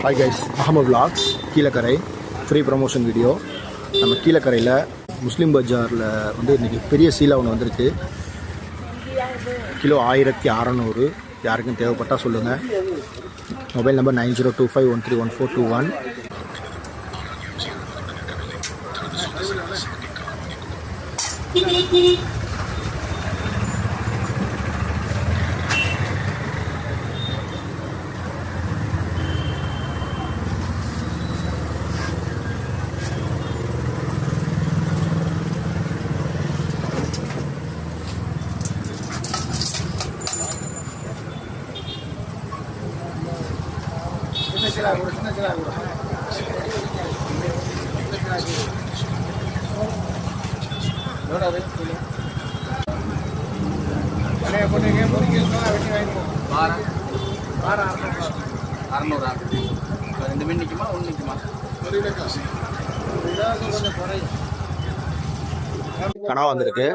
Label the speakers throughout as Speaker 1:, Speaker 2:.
Speaker 1: Hi guys, Ahmed vlogs Kilakarai free promotion video. நம்ம கீழக்கரையில் முஸ்லீம் பஜாரில் வந்து இன்றைக்கி பெரிய சீலா ஒன்று வந்திருக்கு. கிலோ 1600. யாருக்கும் தேவைப்பட்டால் சொல்லுங்கள். Mobile number 9025131421. கனா வந்திருக்கு.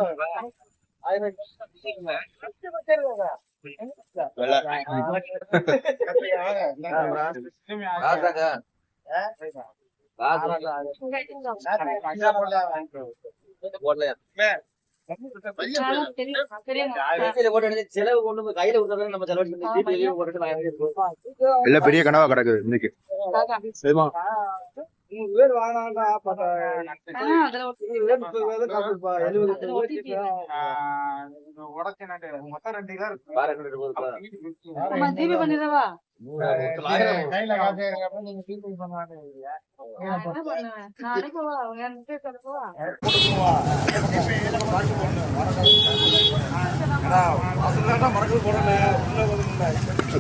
Speaker 1: இல்ல பெரிய கனவா கிடக்குது இன்னைக்கு.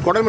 Speaker 1: குடல்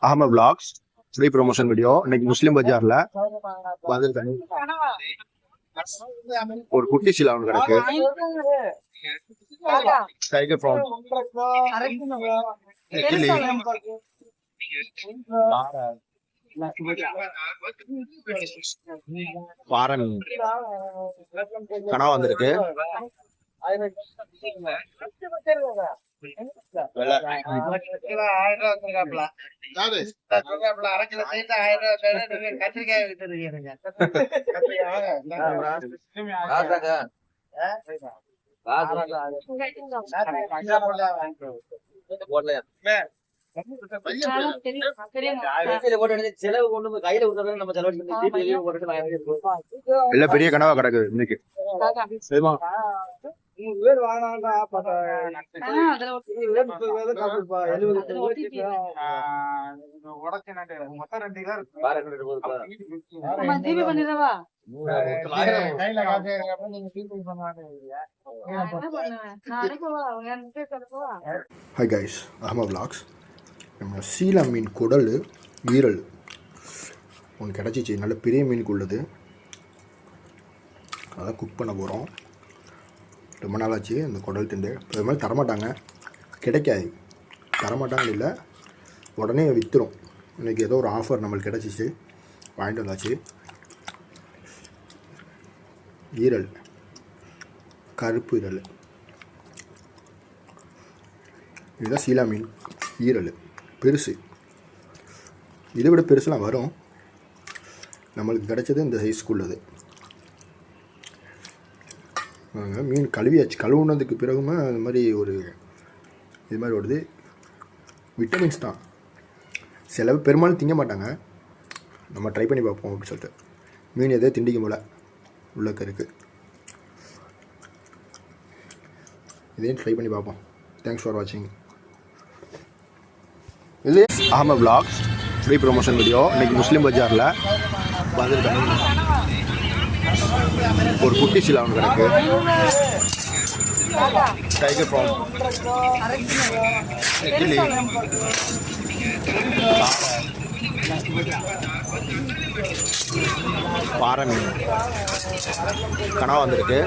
Speaker 1: Ahmed vlogs free promotion video. இன்னைக்கு முஸ்லீம் பஜார்ல வந்திருக்காங்க. ஒரு குட்டி சீலா ஒன்று கிடக்கு. டைகர் ப்ரான் பாறை மீன் கனா வந்திருக்கு. இல்ல பெரிய கனவா கிடக்குது இன்னைக்கு. Hi guys, Ahmed vlogs. நம்ம சீலா மீன் குடல் ஈரல் ஒன்று கிடச்சிச்சு. நல்ல பெரிய மீனுக்கு உள்ளது. அதான் குக் பண்ண போகிறோம். ரொம்ப நாளாச்சு இந்த குடல் திண்டு. இது மாதிரி தரமாட்டாங்க, கிடைக்காது. தரமாட்டாங்க இல்லை, உடனே விற்றுரும். இன்றைக்கி ஏதோ ஒரு ஆஃபர் நம்மளுக்கு கிடச்சிச்சு, வாங்கிட்டு வந்தாச்சு. ஈரல், கருப்பு ஈரல், இதுதான் சீலா மீன் ஈரல். பெருசு, இதை விட பெருசுலாம் வரும். நம்மளுக்கு கிடச்சது இந்த சைஸ்க்கு உள்ளது. மீன் கழுவியாச்சு. கழுவுனதுக்கு பிறகுமே அது மாதிரி ஒரு இது மாதிரி வருது. விட்டமின்ஸ் தான். சில பெரும்பாலும் திங்க மாட்டாங்க. நம்ம ட்ரை பண்ணி பார்ப்போம் அப்படின்னு சொல்லிட்டு. மீன் எதோ திண்டிக்கும் போல் உள்ளக்க இருக்குது. இதையும் ட்ரை பண்ணி பார்ப்போம். தேங்க்ஸ் ஃபார் வாட்சிங். இது Ahmed vlogs free promotion video. இன்றைக்கி முஸ்லீம் பஜாரில் வந்துருக்காங்க. ஒரு குட்டி சிலா ஒன்று கிடக்கு. டைகர் ப்ரான், கிளி, பாறை மீன், கனவா வந்திருக்கு.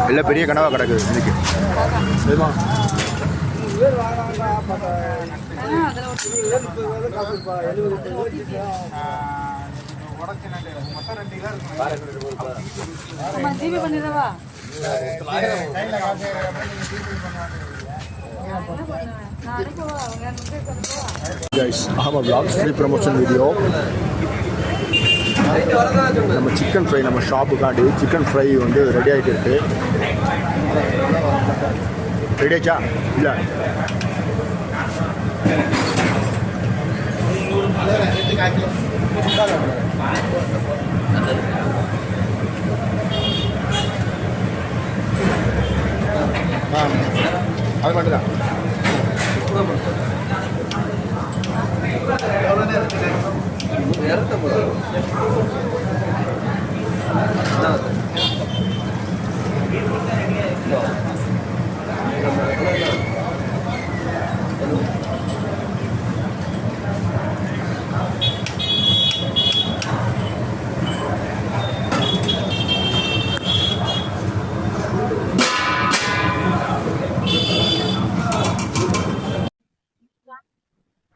Speaker 1: எல்லாம் பெரிய கனவா கிடக்குது இன்னைக்கு. Guys, Ahmed vlogs free promotion video. நம்ம சிக்கன் ஃப்ரை நம்ம ஷாப்புக்காண்டி சிக்கன் ஃப்ரை வந்து ரெடி ஆகிட்டு இருக்கு. ரெடி ஆச்சா இல்லை? அது மட்டும்தான்.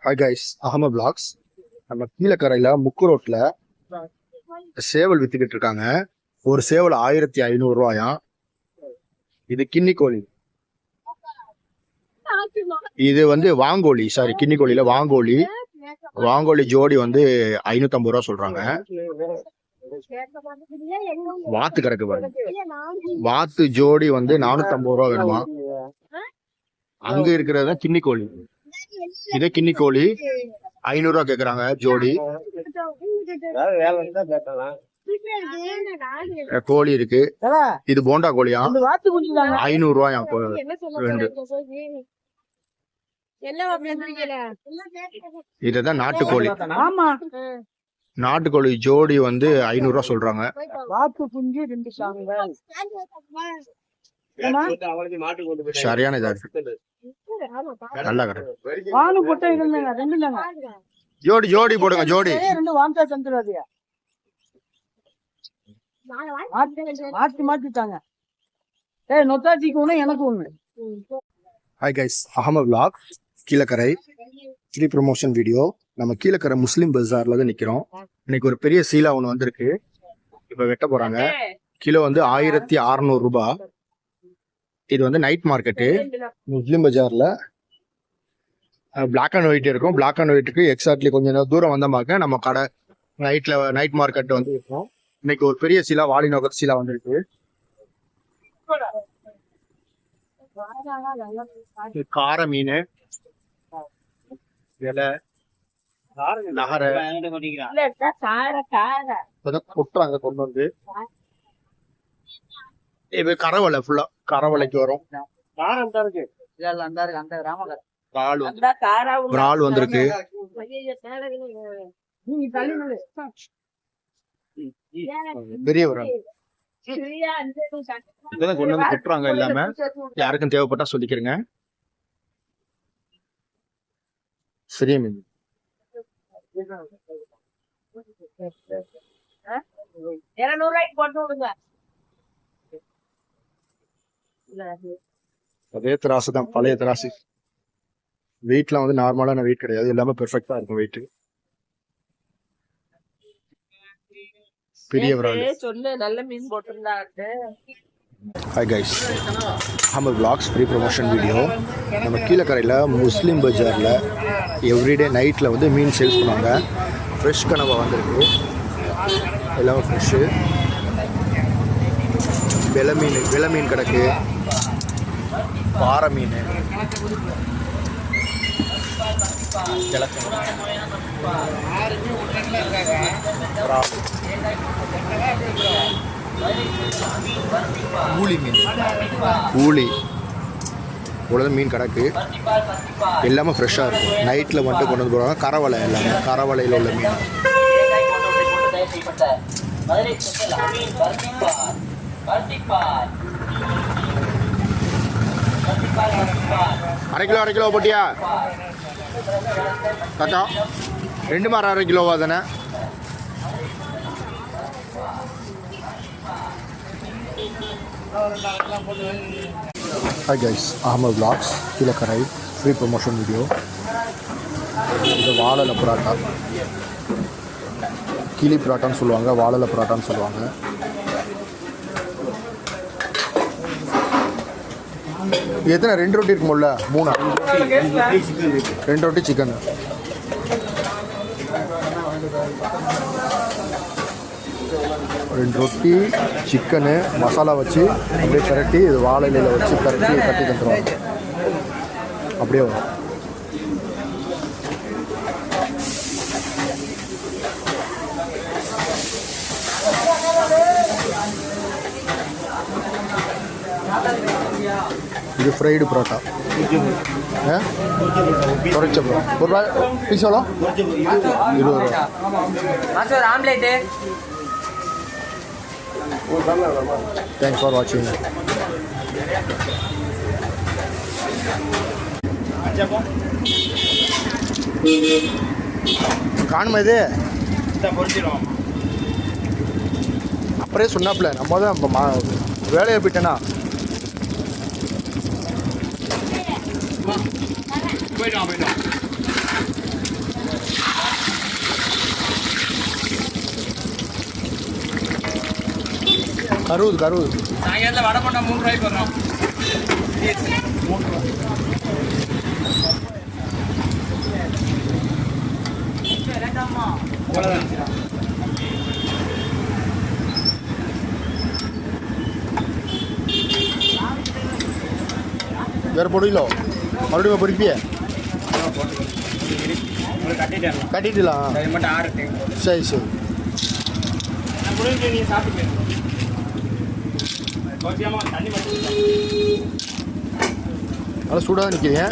Speaker 1: Hi guys, Ahmed vlogs. நம்ம கீழக்கரையில் முக்கு ரோட்டில் சேவல் வித்துக்கிட்டு இருக்காங்க. ஒரு சேவல் 1500 ரூபாயாம். இது கின்னி கோழி. இது வந்து வாங்கோழி, சாரி கின்னி கோழியில் வாங்கோழி. வாங்கோழி ஜோடி வந்து 550 ரூபா சொல்றாங்க. வாத்து கிடக்கு பாருங்க. வாத்து ஜோடி வந்து 450 ரூபா வேணுமா. அங்க இருக்கிறது கின்னி கோழி. இதே கின்னி கோழி 500 ரூபா கேக்குறாங்க ஜோடி. கோழி இருக்கு. இது போண்டா கோழியா, 500 ரூபாயா ரெண்டு. இதுதான் நாட்டுக்கோழி. நாட்டுக்கோழி ஜோடி வந்து 500 ரூபா சொல்றாங்க. சரியான இதா இருக்கு. நல்லா கடை. ஜோடி ஜோடி போடுங்க. ஜோடி மாத்திட்டாங்க. எனக்கு ஒண்ணு. Hi guys, Ahmed vlog Kilakarai free promotion video. நம்ம கீழக்கரை முஸ்லீம் பஜார்ல தான் நிக்கிறோம். இன்னைக்கு ஒரு பெரிய சீலா ஒண்ணு வந்திருக்கு. இப்ப வெட்ட போறாங்க. கிலோ வந்து 1600 ரூபாய். இது வந்து நைட் மார்க்கெட்டு முஸ்லீம் பஜார்ல. பிளாக் அண்ட் ஒயிட் இருக்கும். பிளாக் அண்ட் ஒயிட்டுக்கு எக்ஸாக்ட்லி கொஞ்சம் தூரம் வந்தமாக்க நம்ம கடை நைட் மார்க்கெட் வந்து இருக்கும். இன்னைக்கு ஒரு பெரிய சீலா, வாலி நோக்கத்து சீலா வந்துருக்கு. கார மீன், இலை, நகர கொட்டுறாங்க கொண்டு வந்து. இது கரவலை, ஃபுல்லா கரவலைக்கு வரும். இறால் வந்திருக்கு. பெரிய இறால் இதெல்லாம் கொண்டு வந்து கொட்டுறாங்க. இல்லாம யாருக்கும் தேவைப்பட்டா சொல்லிக்கிறேங்க. சிறிய மீன் அதே திராசு தான், பழைய திராசு. வெயிட்லாம் வந்து நார்மலான வெயிட் கிடையாது, எல்லாமே பெர்ஃபெக்டா இருக்கும் வெயிட். பெரிய விரால்
Speaker 2: சொல்லு, நல்ல மீன் போட்டிருந்தாங்க.
Speaker 1: ஹாய் கைஸ், நம்ம vlogs ப்ரீ ப்ரொமோஷன் வீடியோ. நம்ம கீழக்கரையில் முஸ்லீம் பஜாரில் எவ்ரிடே நைட்டில் வந்து மீன் சேல்ஸ் பண்ணுவாங்க. ஃப்ரெஷ் கனவா வந்திருக்கு, எல்லாமே ஃப்ரெஷ்ஷு. வெலை மீன் கிடக்கு, பாறை மீன், ஊளி மீன், ஊளி இவ்வளோ மீன் கிடக்கு. எல்லாமே ஃப்ரெஷ்ஷாக இருக்கும். நைட்டில் மட்டும் கொண்டு வந்து போடுவாங்க. கரவலை, எல்லாமே கரவலையில் உள்ள மீன். அரை கிலோ போட்டியா காக்கா? 2 மாறு அரை கிலோவா தானே? Hi guys, Ahmed vlogs Kilakarai free promotion video. இது வாழலை புராட்டா, கிளி புராட்டான்னு சொல்லுவாங்க, வாழலை புராட்டான்னு சொல்லுவாங்க. எத்தனை 2 ரொட்டி இருக்கும்ல? 3 2 ரொட்டி சிக்கன். ரெண்டு ரொட்டி சிக்கனு மசாலா வச்சு அப்படியே பிரட்டி, இது வாழை இலையில் வச்சு பிரட்டி கட்டி தந்துடுவாங்க. அப்படியே வரும். இது ஃப்ரைடு பரோட்டா, குறைச்ச பரோட்டா. ஒரு ரூபாய் பீஸ் எவ்வளோ? 20 ரூபா.
Speaker 2: ஆம்லேட்டு.
Speaker 1: தேங்க்ஸ் ஃபார் வாட்சிங். காணுமா இது? அப்படியே சொன்னாப்ல, நம்ம தான் வேலையை போயிட்டேன்னா. கருது
Speaker 2: சாயங்காலத்தில் வடை பண்ண 3 ரூபாய்க்கு வரோம்.
Speaker 1: வேறு பொடியிலோ மறுபடியும் பொறிப்பிய கட்டிடலாம். சரி சரி. நல்லா சூடாக நிற்கிறீங்க.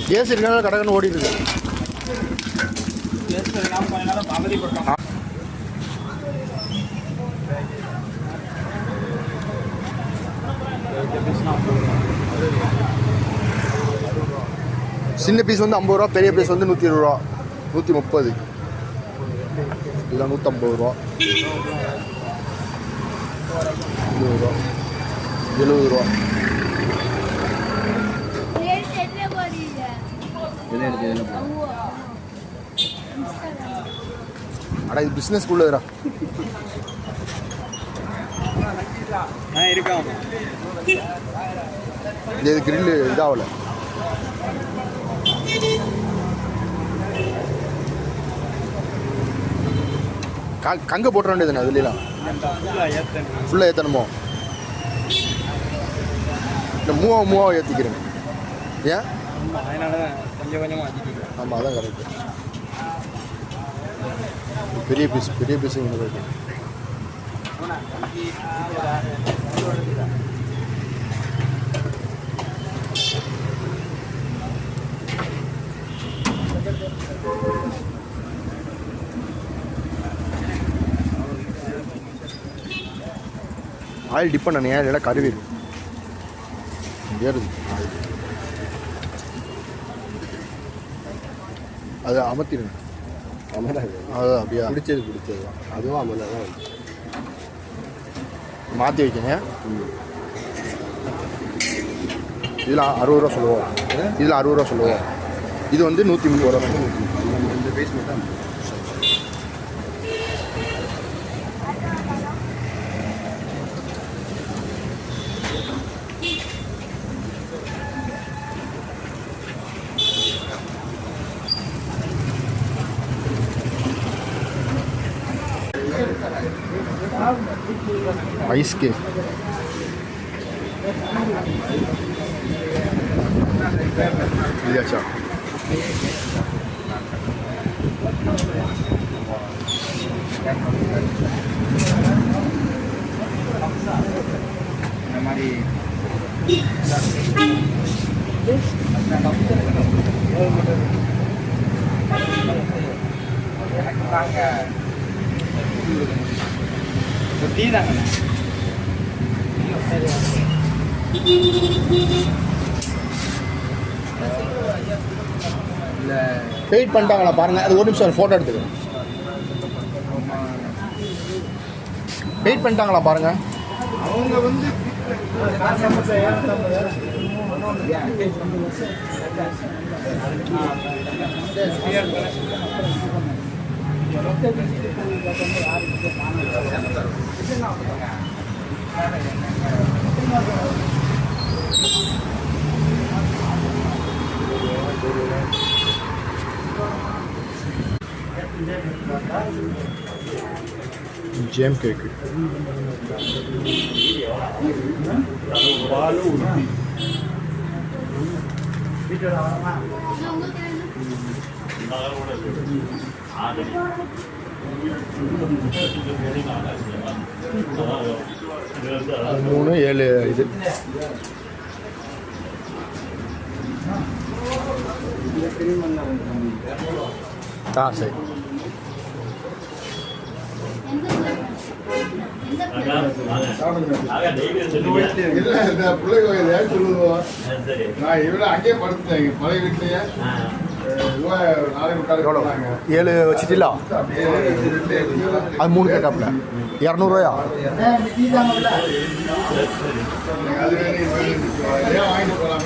Speaker 1: கேஸ் இருக்கனால கடகன்னு ஓடி இருக்கு. சின்ன பீஸ் வந்து 50 ரூபா, பெரிய பீஸ் வந்து 120 ரூபா, 130. இதெல்லாம் 150 ரூபா, 20 ரூபா, 70 ரூபா. அடா இது பிஸ்னஸ் உள்ளதுடா. இது கிரில் இதாகல. கங்க போட்டுற வேண்டியதுண்ணே. அதுலாம் ஃபுல்லாக ஏற்றணுமோ? இல்லை மூவா ஏற்றிக்கிறேங்க. ஏன்? ஆமாம், அதான் கரெக்டு. பெரிய பீஸ் ஒன்று இருக்கு. ஆயில் டிப் பண்ண இல்லைன்னா கருவிடும் ஏறுது. அதை அமர்த்திடுங்க. அது அப்படியா? பிடிச்சது தான். அதுவும் அமர்ந்தா தான் மாற்றி வைக்கங்க. இதில் 60 ரூபா சொல்லுவோம். இதில் 60 ரூபா சொல்லுவோம். இது வந்து 130 ரூபா. இந்த பேஸ் மட்டும் ஐஸ் கேக். இல்லையாச்சா
Speaker 2: இந்த மாதிரி எனக்கு தாங்க டீ தாங்க. இல்லை
Speaker 1: வெயிட் பண்ணிட்டாங்களா பாருங்கள். அது ஒரு நிமிஷம் ஃபோட்டோ எடுத்துக்கணும். வெயிட் பண்ணிட்டாங்களா பாருங்கள்.
Speaker 2: அவங்க வந்து
Speaker 1: ஜேம் கேக்கு.
Speaker 2: பால் உடுப்பி
Speaker 1: மூணு 7 இது. சரி.
Speaker 3: நான் இவ்வளோ அங்கேயே படுத்துட்டேன் பழைய வீட்லயே
Speaker 1: 7 வச்சுட்டில்ல. அது 3 கேட்டாப்புல 200 ரூபாயா?
Speaker 3: அது ஏன் வாங்கிட்டு போகலாம்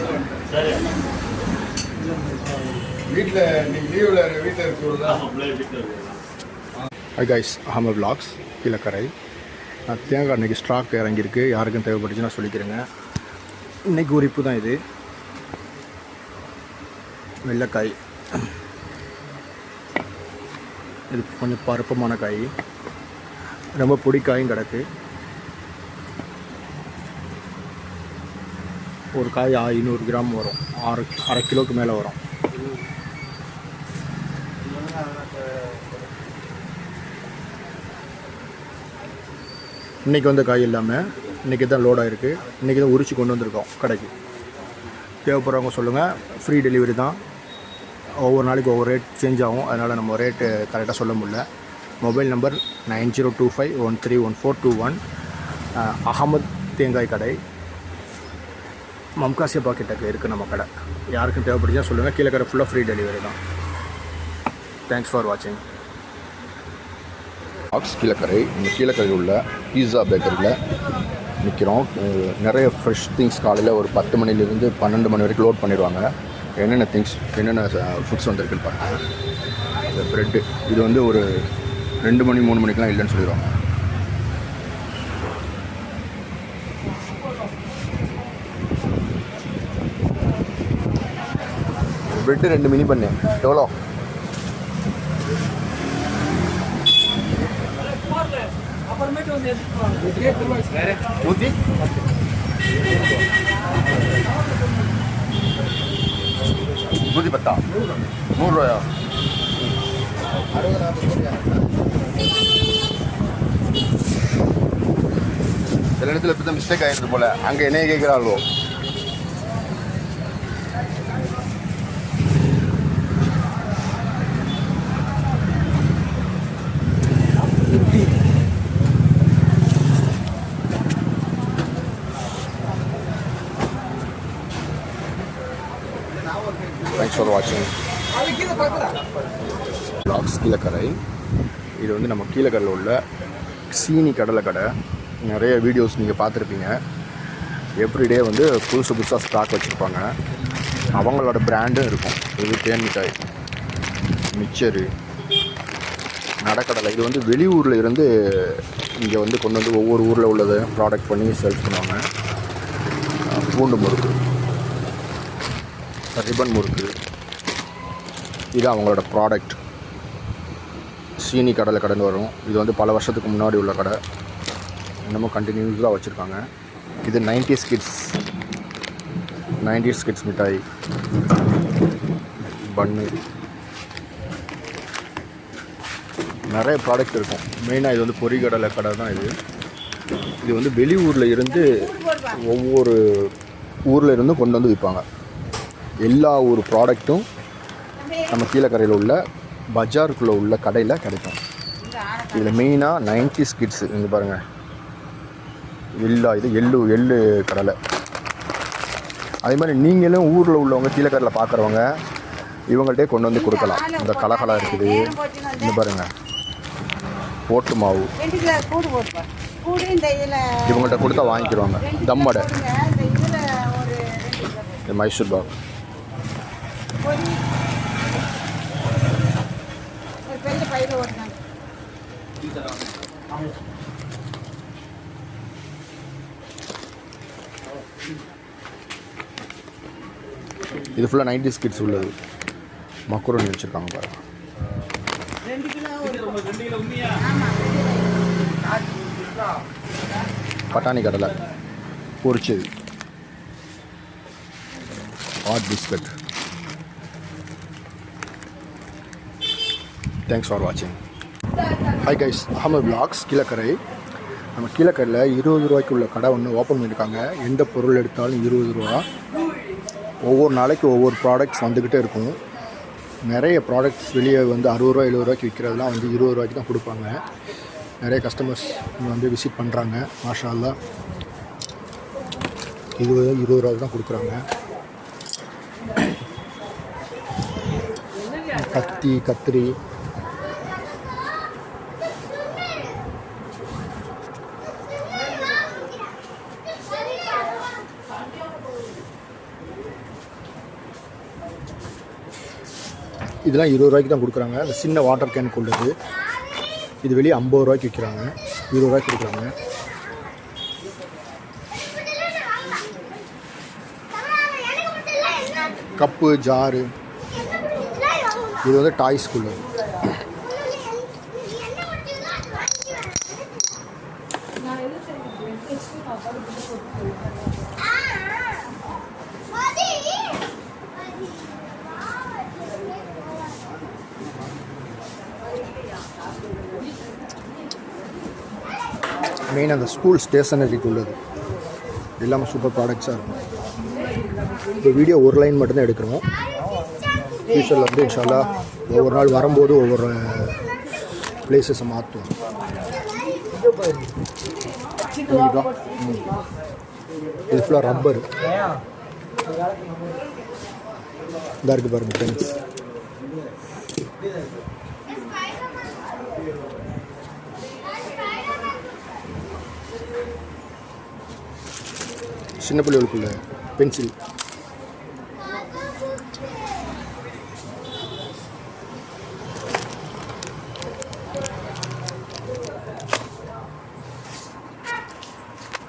Speaker 3: வீட்டில் இன்னைக்கு லீவில் வீட்டில் இருக்கிறதா.
Speaker 1: Hi guys, Ahmed vlogs Kilakarai. தேங்காய் இன்றைக்கி ஸ்டாக் இறங்கியிருக்கு. யாருக்கும் தேவைப்பட்டுச்சுன்னா சொல்லிக்கிறேங்க. இன்றைக்கி உரிப்பு தான் இது. வெள்ளைக்காய், இது கொஞ்சம் பருப்பமான காய், ரொம்ப பொடிக்காயும் கிடக்கு. ஒரு காய் 500 கிராம் வரும், அரை கிலோவுக்கு மேலே வரும். இன்றைக்கி வந்த காய் இல்லாமல் இன்றைக்கி தான் லோட் ஆகிருக்கு. இன்றைக்கி தான் உரிச்சு கொண்டு வந்திருக்கோம் கடைக்கு. தேவைப்படுறவங்க சொல்லுங்கள். ஃப்ரீ டெலிவரி தான். ஒவ்வொரு நாளைக்கு ஒவ்வொரு ரேட் சேஞ்ச் ஆகும். அதனால் நம்ம ரேட்டு கரெக்டாக சொல்ல முடியல. Mobile number 9025131421. அகமது தேங்காய் கடை, மம்காசியா பாக்கெட்டுக்கு இருக்குது நம்ம கடை. யாருக்கும் தேவைப்படுச்சா சொல்லுங்கள். கீழே கடை ஃபுல்லாக ஃப்ரீ டெலிவரி தான். தேங்க்ஸ் ஃபார் வாட்சிங். கீழக்கரை. இந்த கீழக்கரையில் உள்ள பீஸா பேக்கரியில் நிற்கிறோம். நிறைய ஃப்ரெஷ் திங்ஸ் காலையில் ஒரு 10 மணிலேருந்து 12 மணி வரைக்கும் லோட் பண்ணிடுவாங்க. என்னென்ன ஃபுட்ஸ் வந்துருக்குன்னு பாருங்கள். இந்த ப்ரெட்டு இது வந்து ஒரு 2 மணி 3 மணிக்கெலாம் இல்லைன்னு சொல்லிடுவாங்க. ப்ரெட்டு 2 மினி பண்ணு எவ்வளோ? ஊற்றி 110 100 ரூபாயா? சில இடத்துல இப்போ தான் மிஸ்டேக் ஆகிடுது போல். அங்கே என்னைய கேட்குறாளோ. தேங்க்ஸ் ஃபார் வாட்சிங் விலாக்ஸ் கீழக்கரை. இது வந்து நம்ம கீழக்கரையில் உள்ள சீனி கடலை கடை. நிறைய வீடியோஸ் நீங்கள் பார்த்துருப்பீங்க. எவ்ரிடே வந்து புதுசாக ஸ்டாக் வச்சுருப்பாங்க. அவங்களோட பிராண்டும் இருக்கும். இது தேன் மிட்டாய், மிக்சரு, நடக்கடலை. இது வந்து வெளியூரில் இருந்து இங்கே வந்து கொண்டு வந்து ஒவ்வொரு ஊரில் உள்ளதை ப்ராடக்ட் பண்ணி சேல்ஸ் பண்ணுவாங்க. பூண்டு முறுக்கு, ரிப்பன் முறுக்கு, இது அவங்களோட ப்ராடக்ட். சீனி கடலை கடைன்னு வரும். இது வந்து பல வருஷத்துக்கு முன்னாடி உள்ள கடை, இன்னமும் கண்டினியூஸாக வச்சுருக்காங்க. இது 90s கிட்ஸ் மிட்டாய், பன்னு, நிறைய ப்ராடக்ட் இருக்கும். மெயினாக இது வந்து பொரிகடலை கடை தான். இது வந்து வெளியூரில் இருந்து ஒவ்வொரு ஊரில் இருந்தும் கொண்டு வந்து விற்பாங்க. எல்லா ஒரு ப்ராடக்ட்டும் நம்ம கீழக்கரையில் உள்ள பஜாருக்குள்ளே உள்ள கடையில் கிடைக்கும். இதில் மெயினாக 90s கிட்ஸு இங்கே பாருங்கள், இது எள்ளு கடலை. அதே மாதிரி நீங்களும் ஊரில் உள்ளவங்க கீழக்கரையில் பார்க்குறவங்க இவங்கள்ட்டே கொண்டு வந்து கொடுக்கலாம். இந்த கலகலா இருக்குது, இங்கே பாருங்கள், போட்டு மாவு இவங்கள்ட்ட கொடுத்தா வாங்கிக்கிடுவாங்க. தம்மடை, மைசூர் பாக், இது ஃபுல்லாக 90s கிட்ஸ் உள்ளது. மக்ரோனி வச்சுருக்காங்க பாருங்கள். பட்டாணி கடலை பொரிச்சது, ஹாட் பிஸ்கட். தேங்க்ஸ் ஃபார் வாட்சிங். Hi guys, Ahmed vlogs Kilakarai. நம்ம கீழக்கரையில் 20 ரூபாய்க்கு உள்ள கடை ஒன்று ஓப்பன் பண்ணியிருக்காங்க. எந்த பொருள் எடுத்தாலும் 20 ரூபா. ஒவ்வொரு நாளைக்கு ஒவ்வொரு ப்ராடக்ட்ஸ் வந்துக்கிட்டே இருக்கும். நிறைய ப்ராடக்ட்ஸ் வெளியே வந்து 60 ரூபா 70 ரூபாய்க்கு விற்கிறதுலாம் வந்து 20 ரூபாய்க்கு தான் கொடுப்பாங்க. நிறைய கஸ்டமர்ஸ் இங்கே வந்து விசிட் பண்ணுறாங்க. மாஷா அல்லாஹ். இது 20 ரூபாய்க்கு தான் கொடுக்குறாங்க. கத்தி, கத்திரி, இதெல்லாம் 20 ரூபாய்க்கு தான் கொடுக்குறாங்க. அந்த சின்ன வாட்டர் கேனுக்கு உள்ளது இது வெளியே 50 ரூபாய்க்கு விற்கிறாங்க, 20 ரூபாய்க்கு கொடுக்குறாங்க. கப்பு, ஜாரு, இது வந்து டாய்ஸ்க்கு உள்ளது. மெயின் அந்த ஸ்கூல் ஸ்டேஷனரிக்கு உள்ளது எல்லாமே சூப்பர் ப்ராடக்ட்ஸாக இருக்கும். இப்போ வீடியோ ஒரு லைன் மட்டும்தான் எடுக்கிறோம். ஃபியூச்சரில் வந்து இன்ஷா அல்லாஹ் ஒவ்வொரு நாள் வரும்போது ஒவ்வொரு பிளேஸஸை மாற்றுவோம். இது ஃபுல்லாக ரப்பர் இதாக இருக்குது பாருங்கள் ஃப்ரெண்ட்ஸ். சின்ன பிள்ளைகளுக்குள்ள பென்சில்,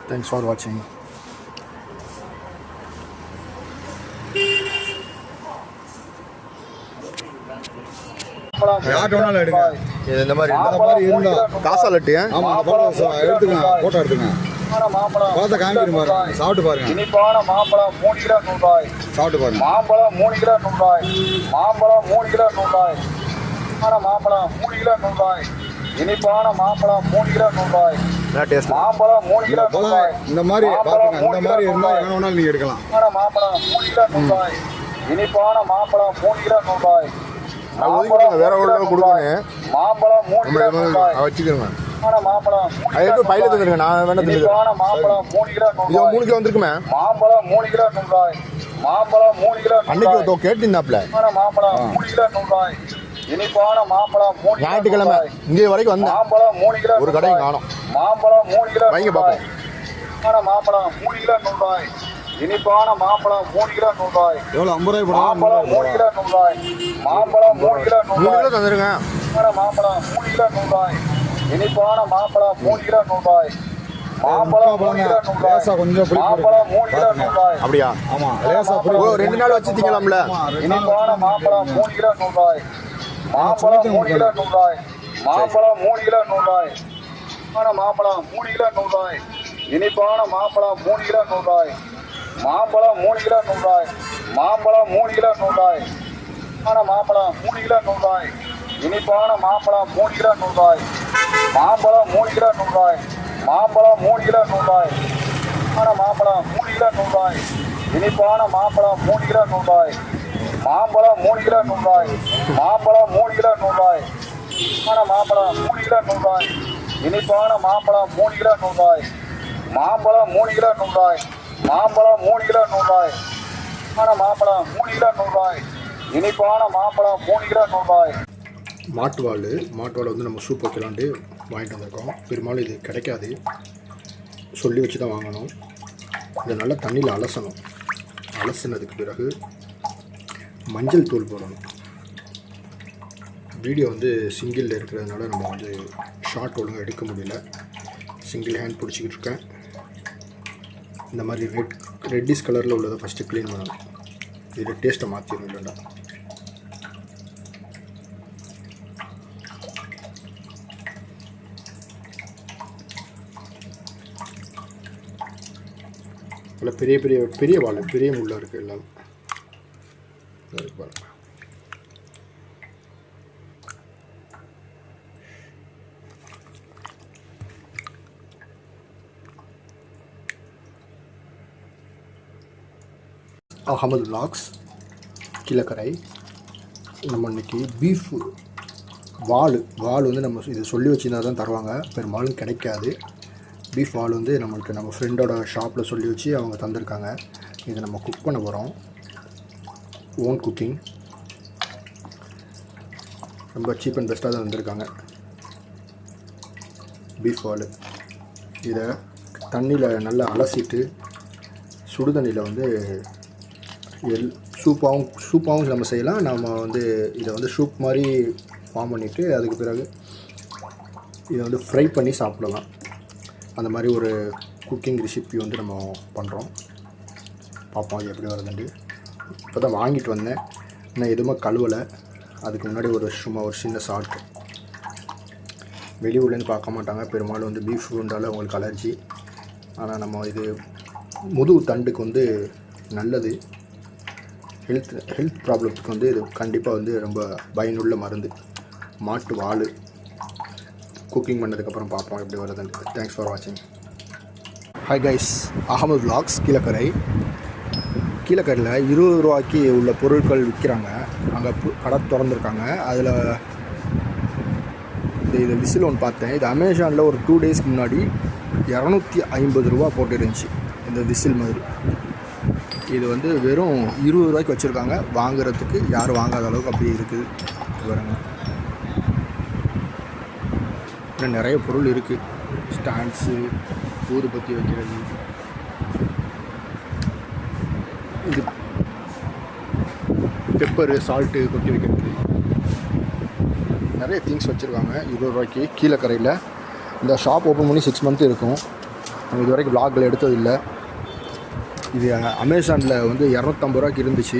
Speaker 1: தேங்க்ஸ் ஃபார் வாட்சிங்.
Speaker 3: யார் வேணாலும் எடுங்க.
Speaker 1: இது இந்த மாதிரி
Speaker 3: இருந்தால்
Speaker 1: காசா லட்டு.
Speaker 3: ஆமாம், எடுத்துங்க, ஃபோட்டோ எடுத்துங்க. பழத்தை காமிக்கிறேன் பாருங்க, சாப்பிட்டு பாருங்க.
Speaker 2: இனிப்பான மாம்பழம் 3 கிலோ ரூபாய்.
Speaker 3: சாப்பிட்டு பாருங்க.
Speaker 2: மாம்பழம் 3 கிலோ ரூபாய். மாம்பழம் 3 கிலோ ரூபாய். மாம்பழம் 3 கிலோ ரூபாய். இனிப்பான மாம்பழம் 3 கிலோ ரூபாய். மாம்பழம் 3 கிலோ ரூபாய்.
Speaker 3: இந்த மாதிரி பாருங்க, இந்த மாதிரி இருந்தா எங்க வேணாலும் நீங்க எடுக்கலாம்.
Speaker 2: மாம்பழம் 3 கிலோ ரூபாய். இனிப்பான மாம்பழம் 3 கிலோ ரூபாய்.
Speaker 1: வேற ஒரு கொடுக்கணும்.
Speaker 2: மாம்பழம் 3 கிலோ ரூபாய்.
Speaker 1: வச்சுக்கிறேன்.
Speaker 2: மாம்பழம்
Speaker 1: பையில தந்துருங்க, நான் வேணா தந்துருக்கேன்.
Speaker 2: மாம்பழம் 3 கிலோ
Speaker 1: இது 3 கிலோ வந்துருக்குமே.
Speaker 2: மாம்பழம் 3 கிலோ ரூபாய். மாம்பழம் 3 கிலோ
Speaker 1: அன்னைக்கு கேட்டிருந்தாப்ல.
Speaker 2: மாம்பழம் 3 கிலோ ரூபாய். இனிப்பான மாம்பழம் 3
Speaker 1: ஞாயிற்றுக்கிழமை இங்கே வரைக்கும் வந்தேன்.
Speaker 2: மாம்பழம் 3 கிலோ
Speaker 1: ஒரு கடையும் காணோம்.
Speaker 2: மாம்பழம் 3 கிலோ
Speaker 1: வாங்கி பார்ப்போம்.
Speaker 2: மாம்பழம் 3 கிலோ ரூபாய். இனிப்பான மாம்பழம் 3 கிலோ ரூபாய்.
Speaker 3: எவ்வளோ 50 ரூபாய்
Speaker 2: மாம்பழம் 3 கிலோ ரூபாய். மாம்பழம் 3 கிலோ
Speaker 1: 3
Speaker 2: ரூபாய்.
Speaker 1: கிலோ தந்துருங்க.
Speaker 2: மாம்பழம் 3 கிலோ ரூபாய். இனிப்பான மாம்பழம் 3 கிலோ ரூபாய். மாம்பழம் 3 கிலோ ரூபாய்.
Speaker 3: லேசா கொஞ்சம் புளி
Speaker 2: மாம்பழம் 3 கிலோ ரூபாய்.
Speaker 1: அப்படியா?
Speaker 3: ஆமா லேசா புளி
Speaker 1: ஓ 2 நாள் வச்சு திங்கலாம்ல.
Speaker 2: இனிப்பான மாம்பழம் 3 கிலோ ரூபாய். மாம்பழம் 3 கிலோ ரூபாய். மாம்பழம் 3 கிலோ ரூபாய். மாம்பழம் 3 கிலோ ரூபாய். இனிப்பான மாம்பழம் 3 கிலோ ரூபாய். மாம்பழம் 3 கிலோ ரூபாய். மாம்பழம் 3 கிலோ ரூபாய். மாம்பழம் 3 கிலோ ரூபாய். இனிப்பான மாம்பழம் 3 கிலோ ரூபாய். மாம்பழம் 3 கிலோ ரூபாய். மாம்பழம் 3 கிலோ ரூபாய். மாம்பழம் 3 கிலோ ரூபாய். இனிப்பான மாம்பழம் 3 கிலோ ரூபாய். மாம்பழம் 3 கிலோ ரூபாய். மாம்பழம் 3 கிலோ ரூபாய். மாம்பழம் 3 கிலோ ரூபாய். இனிப்பான மாம்பழம் 3 கிலோ ரூபாய். மாம்பழம் 3 கிலோ ரூபாய். மாம்பழம் 3 கிலோ ரூபாய். மாம்பழம் 3 கிலோ ரூபாய். இனிப்பான மாம்பழம் 3 கிலோ ரூபாய்.
Speaker 1: மாட்டுவாள் வந்து நம்ம சூப் வைக்கலான்ட்டு வாங்கிட்டு வந்திருக்கோம். பெரும்பாலும் இது கிடைக்காது, சொல்லி வச்சு தான் வாங்கணும். இதை நல்லா தண்ணியில் அலசணும். அலசினதுக்கு பிறகு மஞ்சள் தூள் போடணும். வீடியோ வந்து சிங்கிளில் இருக்கிறதுனால நம்ம வந்து ஷார்ட் ஒழுங்காக எடுக்க முடியல. சிங்கிள் ஹேண்ட் பிடிச்சிக்கிட்டு இருக்கேன். இந்த மாதிரி ரெட்டிஷ் கலரில் உள்ளதை ஃபஸ்ட்டு க்ளீன் பண்ணணும். இதில் டேஸ்ட்டை மாற்றிடணும். இல்லைண்டா இல்லை பெரிய பெரிய பெரிய வாழை, பெரிய முள்ளாக இருக்குது எல்லாம். பாருங்க, அகமது விலாக்ஸ் கீழக்கரை. நம்ம இன்றைக்கி பீஃப் வால் வந்து நம்ம இது சொல்லி வச்சுருந்தா தான் தருவாங்க, பெரும்பாலும் கிடைக்காது. பீஃப் வால் வந்து நம்ம ஃப்ரெண்டோட ஷாப்பில் சொல்லி வச்சு அவங்க தந்திருக்காங்க. இதை நம்ம குக் பண்ண போகிறோம். ஓன் குக்கிங், ரொம்ப சீப் அண்ட் பெஸ்ட்டாக தான் வந்திருக்காங்க. பீஃப் வால் இதை தண்ணியில் நல்லா அலசிட்டு சுடு தண்ணியில் வந்து சூப்பாகவும் நம்ம செய்யலாம். நம்ம வந்து இதை வந்து சூப் மாதிரி ஃபார்ம் பண்ணிவிட்டு அதுக்கு பிறகு இதை வந்து ஃப்ரை பண்ணி சாப்பிடலாம். அந்த மாதிரி ஒரு குக்கிங் ரெசிபி வந்து நம்ம பண்ணுறோம். பார்ப்போம் அது எப்படி வருதுண்டு. இப்போ தான் வாங்கிட்டு வந்தேன், இன்னும் எதுவுமே கழுவலை. அதுக்கு முன்னாடி சும்மா ஒரு சின்ன சால்ட். வெளியூர்லேருந்து பார்க்க மாட்டாங்க, பெரும்பாலும் வந்து பீஃப் இருந்தாலும் அவங்களுக்கு அலர்ஜி. ஆனால் நம்ம இது முதுகு தண்டுக்கு வந்து நல்லது. ஹெல்த் ப்ராப்ளத்துக்கு வந்து இது கண்டிப்பாக வந்து ரொம்ப பயனுள்ள மருந்து. மாட்டு வால் குக்கிங் பண்ணதுக்கப்புறம் பார்ப்போம் எப்படி வருதுன்னு. தேங்க்ஸ் ஃபார் வாட்சிங். ஹாய் கைஸ், அகமது விலாக்ஸ் கீழக்கரையில் 20 ரூபாய்க்கு உள்ள பொருட்கள் விற்கிறாங்க. அங்கே கடை திறந்துருக்காங்க. அதில் இது விசில் ஒன்று பார்த்தேன். இது அமேசானில் ஒரு 2 டேஸ்க்கு முன்னாடி 250 ரூபா போட்டு இருந்துச்சு இந்த விசில் மாதிரி. இது வந்து வெறும் 20 ரூபாய்க்கு வச்சுருக்காங்க. வாங்குறதுக்கு யாரும் வாங்காத அளவுக்கு அப்படி இருக்குது. பாருங்க, இன்னும் நிறைய பொருள் இருக்குது. ஸ்டாண்ட்ஸு, ஊதுபத்தி வைக்கிறது, இது பெப்பரு, சால்ட்டு கொட்டி வைக்கிறது, நிறைய திங்ஸ் வச்சுருக்காங்க 20 ரூபாய்க்கு கீழக்கரையில். இந்த ஷாப் ஓப்பன் பண்ணி 6 மந்த் இருக்கும். நம்ம இது வரைக்கும் vlogல எடுத்ததில்லை. இது அமேசானில் வந்து 250 ரூபாய்க்கு இருந்துச்சு.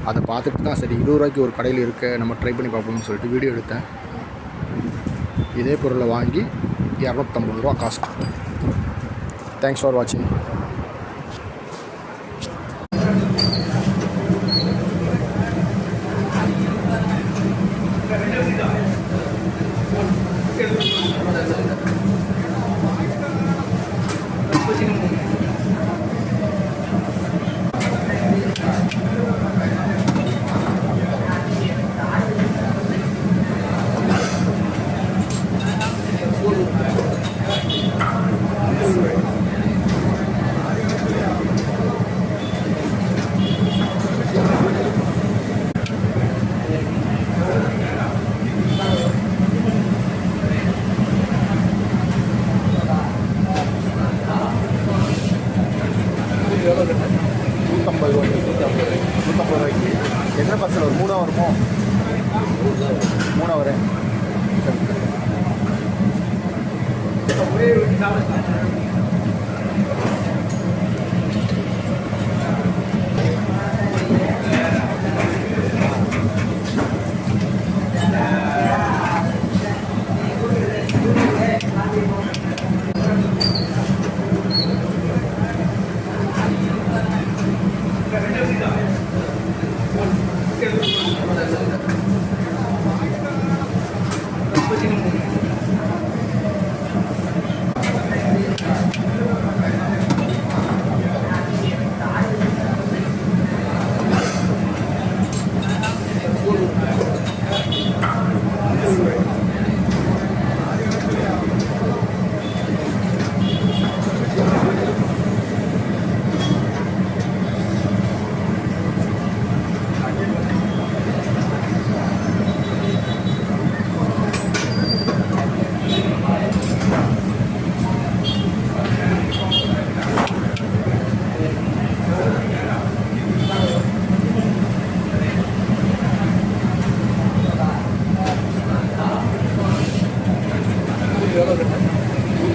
Speaker 1: அதை பார்த்துட்டு தான் சரி 20 ரூபாய்க்கு ஒரு கடையில் இருக்க நம்ம ட்ரை பண்ணி பார்ப்போம்னு சொல்லிட்டு வீடியோ எடுத்தேன். இதே பொருளை வாங்கி 250 ரூபா காஸ்ட். தேங்க்ஸ் ஃபார் வாட்சிங்.
Speaker 3: வரேன்.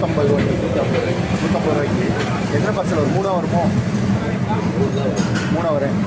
Speaker 3: ₹150 எத்தனை பார்சல் வரும்? 3 வருமோ? 3 வரேன்.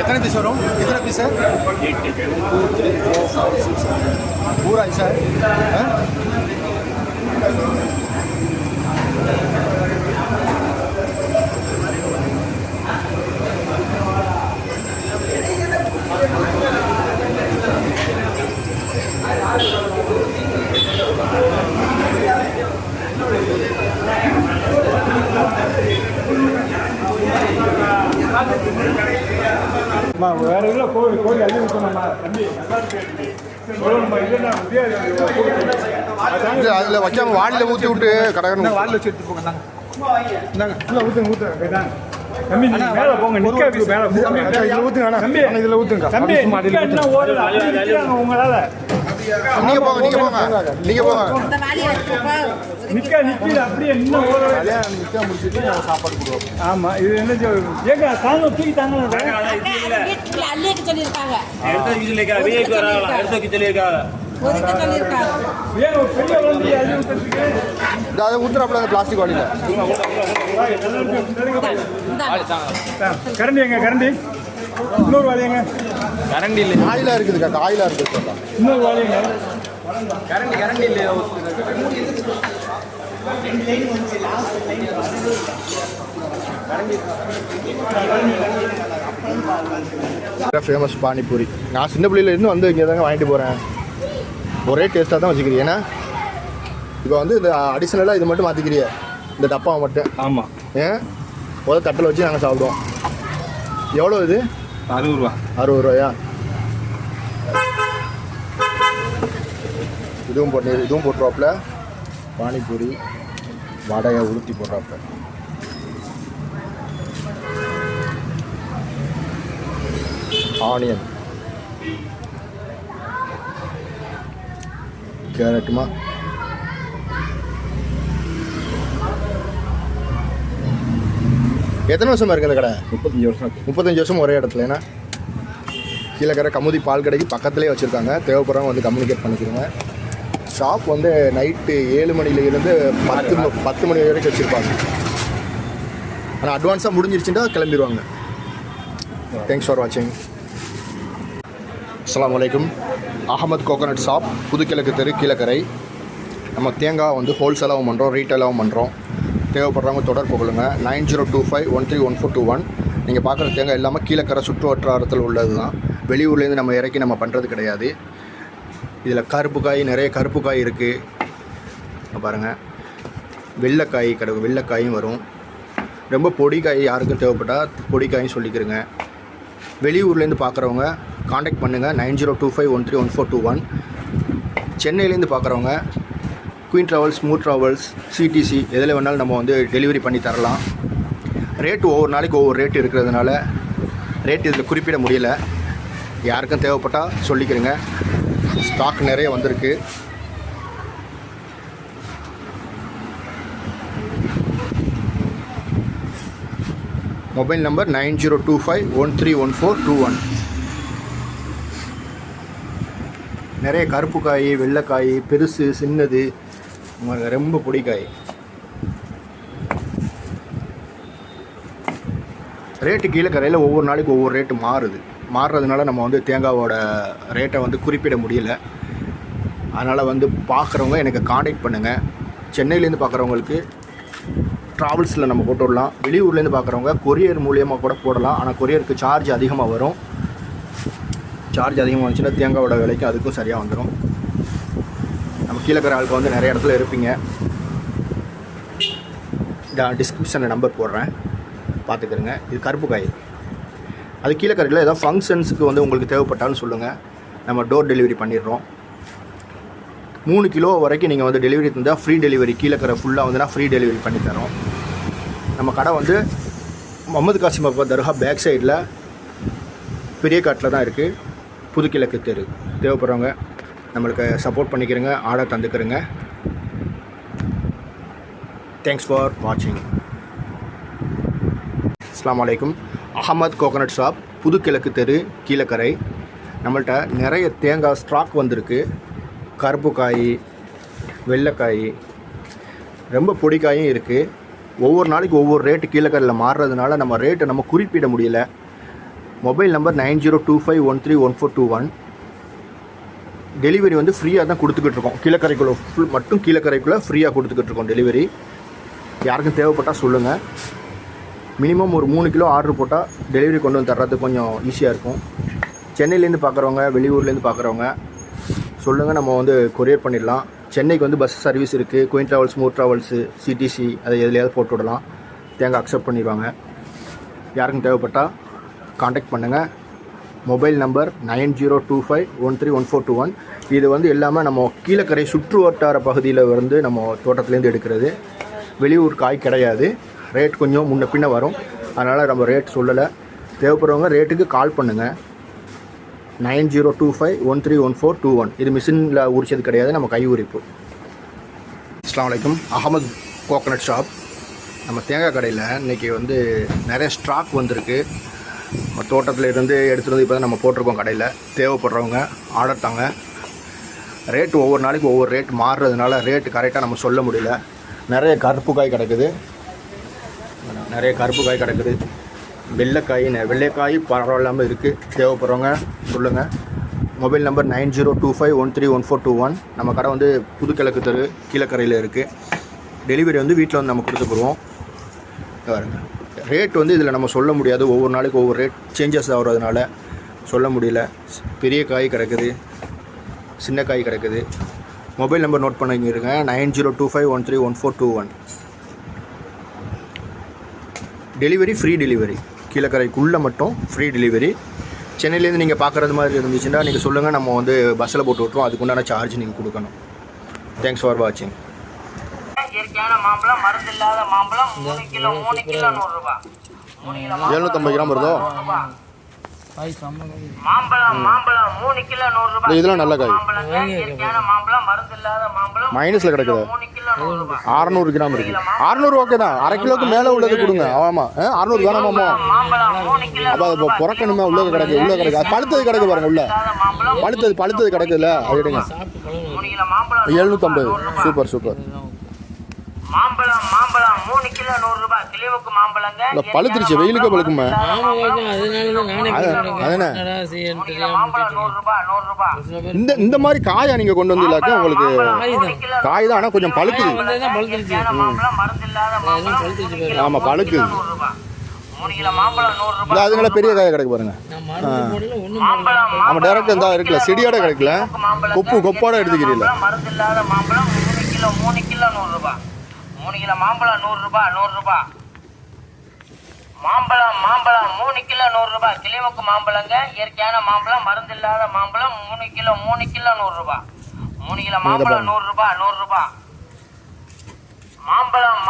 Speaker 3: எத்தனை பீஸ் வரும்? எத்தனை பீஸு? பூரா சார்.
Speaker 4: வேற இல்லை கோழி கோழி அள்ளி விட்டோம்மா தம்பி
Speaker 3: அதில் வைக்காம வாடியில் ஊற்றி விட்டு கடற்கரை
Speaker 4: வாடில் வச்சு எடுத்து போங்க. இந்தாங்க ஊற்றுங்க தம்பி, நீங்கள் மேலே போங்க. நிற்க மேலே இதில் ஊற்றுங்க. தம்பி இதில் ஊற்றுங்க. தம்பி என்ன ஓடுறாங்க உங்களால்?
Speaker 3: நீங்கள் போங்க, நீங்கள் போங்க, நீங்கள் போங்க.
Speaker 4: நிற்கிது அப்படியே இன்னும் ஓட
Speaker 3: நிற்க முடிச்சுட்டு நாங்கள் சாப்பாடு கொடுவோம்.
Speaker 4: ஆமாம். இது என்ன ஏங்க தாங்க தூக்கி தாங்க
Speaker 5: சொல்லியிருக்காங்க.
Speaker 4: ஏன் ஒரு பெரிய வண்டி அள்ளி விட்டுருக்கு?
Speaker 3: அதை ஊற்றுறாப்புல பிளாஸ்டிக் வாடியில்.
Speaker 4: கரண்டி எங்க கரண்டி? இன்னொரு வாலியங்க
Speaker 3: கரண்டி இல்லை, ஆயிலாக இருக்குதுக்கா. ஆயிலாக இருக்குது.
Speaker 4: இன்னொரு வாலியங்க
Speaker 3: கரண்டி இல்லை. ஃபேமஸ் பானிபூரி. நான் சின்ன பிள்ளையில இருந்து வந்து இங்கே தாங்க வாங்கிட்டு போகிறேன். ஒரே டேஸ்ட்டாக தான் வச்சுக்கிறீங்க. ஏன்னா இப்போ வந்து இந்த அடிஷ்னலாக இது மட்டும் மாற்றிக்கிறீங்க, இந்த டப்பாவை மட்டும்.
Speaker 4: ஆமாம்.
Speaker 3: ஏன் முதல் தட்டில் வச்சு நாங்கள் சாப்பிடுவோம். எவ்வளோ இது?
Speaker 4: 60 ரூபா.
Speaker 3: 60 ரூபாயா? இதுவும் போட்டுருவாப்புல. பானிபூரி வடையை உளுத்தி போடுறாப்புல. ஆனியன், கேரட்டுமா, எத்தனை வருஷமா இருக்கு இந்த கடை?
Speaker 4: 35 வருஷம்.
Speaker 3: 35 வருஷம் ஒரே இடத்துல. ஏன்னா கீழக்கரை கமுதி பால் கடைக்கு பக்கத்துலேயே வச்சுருக்காங்க. தேவைப்படுறவங்க வந்து கம்யூனிகேட் பண்ணிக்கிறோங்க. ஷாப் வந்து நைட்டு 7 மணிலேருந்து 10 மணி வரைக்கும் வச்சுருப்பாங்க. ஆனால் அட்வான்ஸாக முடிஞ்சிருச்சுன்னா கிளம்பிடுவாங்க. தேங்க்ஸ் ஃபார் வாட்சிங். அஸ்ஸலாமு அலைக்கும். அகமது கோகோனட் ஷாப், புதுக்கிழக்கு தெரு, கீழக்கரை. நம்ம தேங்காய் வந்து ஹோல்சேலாகவும் பண்ணுறோம், ரீட்டைலாகவும் பண்ணுறோம். தேவைப்படுறவங்க தொடர்பு கொள்ளுங்க. 9025131421. நீங்கள் பார்க்குற தேங்காய் இல்லாமல் கீழக்கரை சுற்று வட்டாரத்தில் உள்ளது தான். வெளியூர்லேருந்து நம்ம இறக்கி நம்ம பண்ணுறது கிடையாது. இதில் கருப்பு காய், நிறைய கருப்பு காய் இருக்குது பாருங்கள். வெள்ளைக்காய் கிடைக்கும், வெள்ளைக்காயும் வரும். ரொம்ப பொடிக்காய் யாருக்கும் தேவைப்பட்டால் பொடிக்காயும் சொல்லிக்கிறேங்க. வெளியூர்லேருந்து பார்க்குறவங்க காண்டாக்ட் பண்ணுங்கள் 9025131421. சென்னையிலேருந்து பார்க்குறவங்க queen travels, smooth travels, CTC எதில் வேணாலும் நம்ம வந்து டெலிவரி பண்ணி தரலாம். ரேட்டு ஒவ்வொரு நாளைக்கு ஒவ்வொரு ரேட்டு இருக்கிறதுனால ரேட் இதில் குறிப்பிட முடியல. யாருக்கும் தேவைப்பட்டால் சொல்லிக்கிறேங்க. ஸ்டாக் நிறைய வந்திருக்கு. Mobile number 9025131421. நிறைய கருப்பு காய், வெள்ளைக்காய், பெருசு, சின்னது, ரொம்ப பொடிக்காய். ரேட்டு கீழே கரையில் ஒவ்வொரு நாளைக்கு ஒவ்வொரு ரேட்டு மாறுறதுனால நம்ம வந்து தேங்காவோட ரேட்டை வந்து குறிப்பிட முடியல. அதனால் வந்து பார்க்குறவங்க எனக்கு காண்டாக்ட் பண்ணுங்கள். சென்னையிலேருந்து பார்க்குறவங்களுக்கு ட்ராவல்ஸில் நம்ம போட்டு விடலாம். வெளியூர்லேருந்து பார்க்குறவங்க கொரியர் மூலியமாக கூட போடலாம். ஆனால் கொரியருக்கு சார்ஜ் அதிகமாக வரும். சார்ஜ் அதிகமாக வந்துச்சுன்னா தேங்காவோட விலைக்கு அதுக்கும் சரியாக வந்துடும். நம்ம கீழே இருக்கிற ஆளுக்கு வந்து நிறைய இடத்துல இருப்பீங்க. டிஸ்கிரிப்ஷனில் நம்பர் போடுறேன், பார்த்துக்கிறேங்க. இது கருப்பு காய். அது கீழே கரையில் ஏதாவது ஃபங்க்ஷன்ஸுக்கு வந்து உங்களுக்கு தேவைப்பட்டாலும் சொல்லுங்கள், நம்ம டோர் டெலிவரி பண்ணிடுறோம். 3 கிலோ வரைக்கும் நீங்கள் வந்து டெலிவரி தந்தால் ஃப்ரீ டெலிவரி. கீழே கரை ஃபுல்லாக வந்துன்னா ஃப்ரீ டெலிவரி பண்ணித்தரோம். நம்ம கடை வந்து முகமது காசிம் அப்பா தர்கா பேக் சைடில் பெரிய காட்டில் தான் இருக்குது, புதுக்கிழக்கு தெரு. தேவைப்படுறவங்க நம்மளுக்கு சப்போர்ட் பண்ணிக்கிறேங்க, ஆர்டர் தந்துக்கிறேங்க. தேங்க்ஸ் ஃபார் வாட்சிங். அஸ்ஸலாமு அலைக்கும். அஹமத் கோகனட் ஷாப், புதுக்கிழக்கு தெரு, கீழக்கரை. நம்மள்கிட்ட நிறைய தேங்காய் ஸ்டாக் வந்திருக்கு. கருப்பு காய், வெள்ளைக்காய், ரொம்ப பொடிக்காயும் இருக்குது. ஒவ்வொரு நாளைக்கு ஒவ்வொரு ரேட்டு கீழக்கரையில் மாறுறதுனால நம்ம ரேட்டை நம்ம குறிப்பிட முடியல. Mobile number 9025131421. டெலிவரி வந்து ஃப்ரீயாக தான் கொடுத்துக்கிட்டு இருக்கோம். கீழக்கரைக்குள்ளே மட்டும் கீழக்கரைக்குள்ளே ஃப்ரீயாக கொடுத்துக்கிட்டு இருக்கோம் டெலிவரி. யாருக்கும் தேவைப்பட்டால் சொல்லுங்கள். மினிமம் ஒரு 3 கிலோ ஆர்டர் போட்டால் டெலிவரி கொண்டு வந்து தர்றது கொஞ்சம் ஈஸியாக இருக்கும். சென்னையிலேருந்து பார்க்குறவங்க, வெளியூர்லேருந்து பார்க்குறவங்க சொல்லுங்கள், நம்ம வந்து கொரியர் பண்ணிடலாம். சென்னைக்கு வந்து பஸ் சர்வீஸ் இருக்குது. Queen travels, smooth travels, CTC அதை எதுலையாவது போட்டு விடலாம். தேங்காய் அக்செப்ட் பண்ணிடுவாங்க. யாருக்கும் தேவைப்பட்டால் காண்டாக்ட் பண்ணுங்கள். Mobile number 9025131421. இது வந்து எல்லாமே நம்ம கீழக்கரை சுற்று வட்டார பகுதியில் வந்து நம்ம தோட்டத்துலேருந்து எடுக்கிறது. வெளியூர் காய் கிடையாது. ரேட் கொஞ்சம் முன்ன பின்ன வரும், அதனால் நம்ம ரேட் சொல்லலை. தேவைப்படுறவங்க ரேட்டுக்கு கால் பண்ணுங்கள். 9025131421. இது மிஷினில் உரிச்சது கிடையாது, நம்ம கை உரிப்பு. அஸ்ஸலாமு அலைக்கும். Ahmed coconut shop. நம்ம தேங்காய் கடையில் இன்றைக்கி வந்து நிறைய ஸ்டாக் வந்திருக்கு. நம்ம தோட்டத்தில் இருந்து எடுத்துகிட்டு வந்து இப்போ தான் நம்ம போட்டிருக்கோம் கடையில். தேவைப்படுறவங்க ஆர்டர் தாங்க. ரேட்டு ஒவ்வொரு நாளைக்கு ஒவ்வொரு ரேட் மாறுறதுனால ரேட்டு கரெக்டாக நம்ம சொல்ல முடியல. நிறைய கருப்பு காய் கிடக்குது, வெள்ளைக்காய் பரவாயில்லாமல் இருக்குது. தேவைப்படுறவங்க சொல்லுங்கள். Mobile number 9025131421. நம்ம கடை வந்து புதுக்கிழக்கு தெரு, கீழக்கரையில் இருக்குது. டெலிவரி வந்து வீட்டில் வந்து நம்ம கொடுத்துக்குருவோம். பாருங்க, ரேட் வந்து இதில் நம்ம சொல்ல முடியாது. ஒவ்வொரு நாளைக்கு ஒவ்வொரு ரேட் சேஞ்சஸ் ஆகிறதுனால சொல்ல முடியல. பெரிய காய் கிடக்குது, சின்ன காய் கிடக்குது. மொபைல் நம்பர் நோட் பண்ணிக்கிறங்க, 9025131421. Delivery free delivery. கீழக்கரைக்குள்ளே மட்டும் ஃப்ரீ டெலிவரி. சென்னையிலேருந்து நீங்கள் பார்க்குறது மாதிரி இருந்துச்சுன்னா நீங்கள் சொல்லுங்கள், நம்ம வந்து பஸ்ஸில் போட்டு விட்ருவோம். அதுக்குண்டான சார்ஜ் நீங்கள் கொடுக்கணும். தேங்க்ஸ் ஃபார் வாட்சிங்.
Speaker 5: இயற்கையான மாம்பழம், மருந்து இல்லாத மாம்பழம் 3 கிலோ 100 ரூபாய்.
Speaker 3: 750 கிராம் வருதோ?
Speaker 5: மாம்பழம் 3 கிலோ 100 ரூபாய்.
Speaker 3: இதெல்லாம் நல்ல காய்.
Speaker 5: இயற்கையான மாம்பழம், மருந்து இல்லாத மாம்பழம்
Speaker 3: மைனஸில் கிடக்குது.
Speaker 5: 3 கிலோ 100 ரூபாய்.
Speaker 3: 600 கிராம் இருக்குது. 600 ஓகே தான். அரை கிலோக்கு மேலே உள்ளது கொடுங்க. ஆமாம், 600 வேணாமாம்மா?
Speaker 5: மாம்பழம் 3 கிலோ.
Speaker 3: அப்போ அது புறக்கணுமே. உள்ளே கிடக்கு. அது பழுத்தது கிடக்கு பாருங்க. உள்ள பழுத்தது கிடக்குதுல்ல, அது எடுங்க.
Speaker 5: 3 கிலோ மாம்பழம்
Speaker 3: 750. சூப்பர்.
Speaker 5: மாம்பழம் 3 கிலோ 100 ரூபாய். கிளிவுக்கு மாம்பழங்க.
Speaker 3: இல்லை பழுத்துருச்சு, வெயிலுக்கு பழுக்குமே. அதுதானே
Speaker 5: மாம்பழம் 100 ரூபாய்.
Speaker 3: இந்த மாதிரி காயை நீங்கள் கொண்டு வந்து இல்லாக்க உங்களுக்கு காய் தான், ஆனால் கொஞ்சம் பழுக்குது.
Speaker 5: மாம்பழம், மருந்து இல்லாத மாம்பழம்.
Speaker 3: ஆமாம், பழுக்குது.
Speaker 5: 3 கிலோ மாம்பழம் 100 ரூபாய்.
Speaker 3: இல்லை, அதுங்கள பெரிய காயை கிடக்கு பாருங்க. ஆமாம், டேரக்டாக இருந்தால் இருக்குல்ல, செடியோட கிடைக்கல, கொப்போட எடுத்துக்கிறீங்களா?
Speaker 5: மருந்து இல்லாத மாம்பழம் 3 கிலோ 100 ரூபாய். 3 கிலோ மாம்பழம் 100 ரூபாய் 100 ரூபாய். மாம்பழம் 3 கிலோ 100 ரூபாய். கிளிமுக்கு மாம்பழங்க, இயற்கையான மாம்பழம், மருந்து இல்லாத மாம்பழம் 3 கிலோ 100 ரூபாய். 3 கிலோ மாம்பழம் 100 ரூபாய் 100 ரூபாய். மாம்பழம்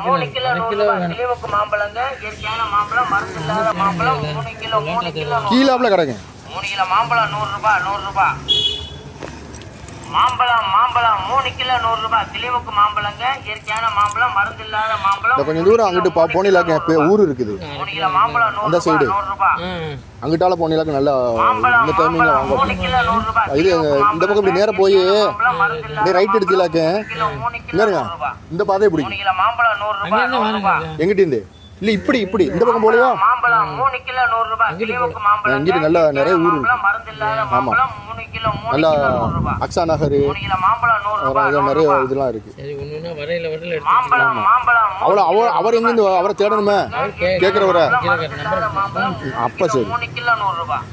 Speaker 5: 3 கிலோ 100 ரூபாய். கிளிமுக்கு மாம்பழங்க, இயற்கையான மாம்பழம், மருந்து இல்லாத மாம்பழம் 3 கிலோ 100 ரூபாய்.
Speaker 3: கீழாப்புல கிடக்கு
Speaker 5: 3 கிலோ மாம்பழம் 100 ரூபாய் 100 ரூபாய். மாம்பழம் 3 கிலோ 100 ரூபாய். கிளிமுக்கு மாம்பழங்க, இயற்கையான மாம்பழம், மருந்து இல்லாத மாம்பழம்.
Speaker 3: கொஞ்சம் தூரம் அங்கிட்டு போனிலாக்க ஊர் இருக்குது
Speaker 5: 3 கிலோ மாம்பழம் 100
Speaker 3: அந்த சைடு.
Speaker 5: 100 ரூபாய்.
Speaker 3: அங்கிட்டால போனிலாக்க நல்லா இந்த டைமிங்ல வாங்க.
Speaker 5: 3 கிலோ 100 ரூபாய்.
Speaker 3: இது இந்த பக்கம் இப்படி நேரா போய் அப்படியே ரைட் எடுத்துலாக்க இங்க இந்த பாதையை பிடிக்கும்.
Speaker 5: 3 கிலோ மாம்பழம் 100 ரூபாய் 100 ரூபாய்.
Speaker 3: எங்கிட்ட இருந்து இல்ல இப்படி இந்த பக்கம் போலையா?
Speaker 5: மாம்பழம் 3 கிலோ 100 ரூபாய். கிளிமுக்கு மாம்பழம்
Speaker 3: இங்கிட்டு நல்லா நிறைய ஊர் இருக்கு.
Speaker 5: மருந்து இல்லாத மாம்பழம் 3 கிலோ 100
Speaker 3: நல்லா
Speaker 5: ரூபாய்.
Speaker 3: அக்ஸா நகர்
Speaker 5: 3 கிலோ மாம்பழம் 100 ரூபாய்.
Speaker 3: நிறைய இதெல்லாம் இருக்கு.
Speaker 5: மாம்பழம்
Speaker 3: அவர் எங்கிருந்து அவரை தேடணுமே கேட்கிறவர அப்ப சரி.
Speaker 5: 3 கிலோ 100 ரூபாய்.